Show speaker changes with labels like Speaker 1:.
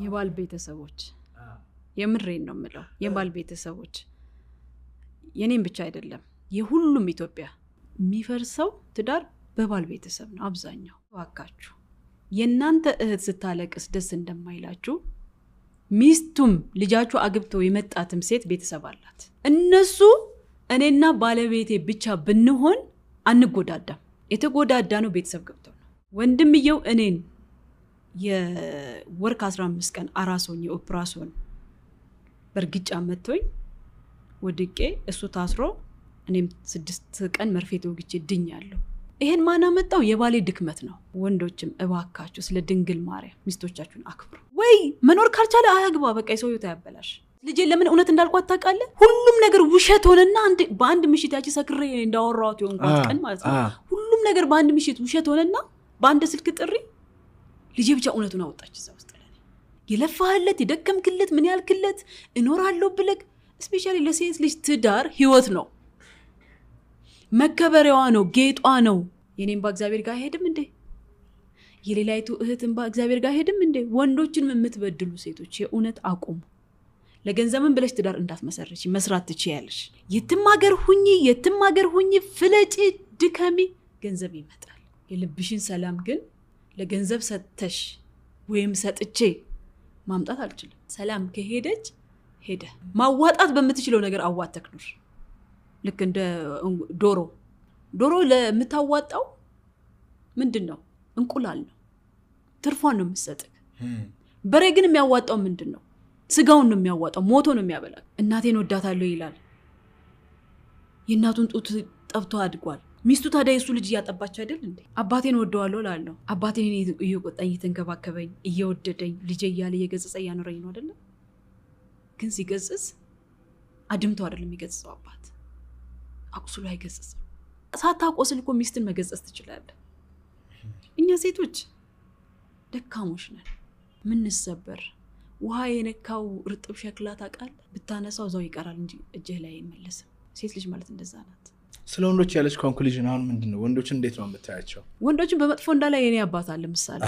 Speaker 1: የባል ቤተሰቦች የምሬን ነው የምለው የባል ቤተሰቦች የኔም ብቻ አይደለም የሁሉም ኢትዮጵያ የሚፈርሰው ትዳር በባል ቤተሰብ ነው አብዛኛው ዋካችሁ የናንተ እህት ስታለቅስ ደስ እንደማይላችሁ ሚስቱም ልጃችሁ አግብተው የመጣትም ሴት ቤተሰብ አላት እነሱ እኔና ባለቤቴ ብቻ ብንሆን አንጎዳዳም የተጎዳዳ ነው ቤተሰብ ገብተው ነው ወንድምየው እኔን የወርክ 15 ቀን አራሶኝ ኦፕራሶን በርግጫ መጥቶኝ ወድቄ እሱ ታስሮ እኔም 6 ቀን መርፌ ተወግቼ ድኛለሁ ይሄን ማና መጣው የባሌ ድክመት ነው ወንዶችም እባካችሁ ስለ ድንግል ማርያም ሚስቶቻችሁን አክብሩ ወይ መኖር ካልቻለ አያግባ በቃ የሰው ህይወት ያበላሽ ልጄ ለምን እውነት እንዳልኳት ታውቃለህ ሁሉም ነገር ውሸት ሆነና በአንድ ምሽት ያቺ ሰክሬ እንዳወራሁት የሆንኳት ቀን ማለት ነው ሁሉም ነገር በአንድ ምሽት ውሸት ሆነና በአንድ ስልክ ጥሪ ልጄ ብቻ እውነቱን አወጣች እዛ ውስጥ ለኔ የለፋህለት የደከምክለት ምን ያልክለት እኖራለሁ ብለህ ስፔሻሊ ለሴት ልጅ ትዳር ህይወት ነው መከበሪያዋ ነው ጌጧ ነው የኔም በእግዚአብሔር ጋር ሄድም እንዴ የሌላይቱ እህትም በእግዚአብሔር ጋር ሄድም እንዴ ወንዶችን የምትበድሉ ሴቶች የእውነት አቁሙ ለገንዘብም ብለሽ ትዳር እንዳትመሰርቺ መስራት ትችያለሽ የትም ሀገር ሁኚ ፍለጪ ድከሚ ገንዘብ ይመጣል የልብሽን ሰላም ግን ለገንዘብ ሰጥተሽ ወይም ሰጥቼ ማምጣት አልችልም ሰላም ከሄደች ሄደ ማዋጣት በመትችለው ነገር አዋተክ ኑር ልክ እንደ ዶሮ ለምታዋጣው ምንድነው እንቁላል ነው ትርፏን ነው የምትሰጥክ በሬ ግን የሚያዋጣው ምንድነው ስጋውን ነው የሚያዋጣው ሞቶ ነው የሚያበላው እናቴን ወዳታለሁ ይላል የእናቱን ጡት ጠብቶ አድጓል ሚስቱ ታዲያ የሱ ልጅ ያጠባች አይደል እንዴ አባቴን ወደዋለሁ ላለው አባቴን እየቆጣኝ እየተንከባከበኝ እየወደደኝ ልጄ እያለ እየገጸጸ ያኖረኝ ነው አይደል ግን ሲገጽጽ አድምቶ አይደለም የሚገጽጸው አባት አቁስሎ አይገጽጽም ሳታቆስል እኮ ሚስትን መገጸጽ ትችላለህ እኛ ሴቶች ደካሞች ነን ምን ሰበር ውሃ የነካው ርጥብ ሸክላ ታውቃለህ ብታነሳው እዛው ይቀራል እንጂ እጅህ ላይ አይመለስም ሴት ልጅ ማለት እንደዛ ናት
Speaker 2: ስለ ወንዶች ያለች ኮንክሉዥን አሁን ምንድነው ወንዶችን እንዴት ነው የምታያቸው
Speaker 1: ወንዶችን በመጥፎ እንዳላ የኔ አባት አለ ምሳሌ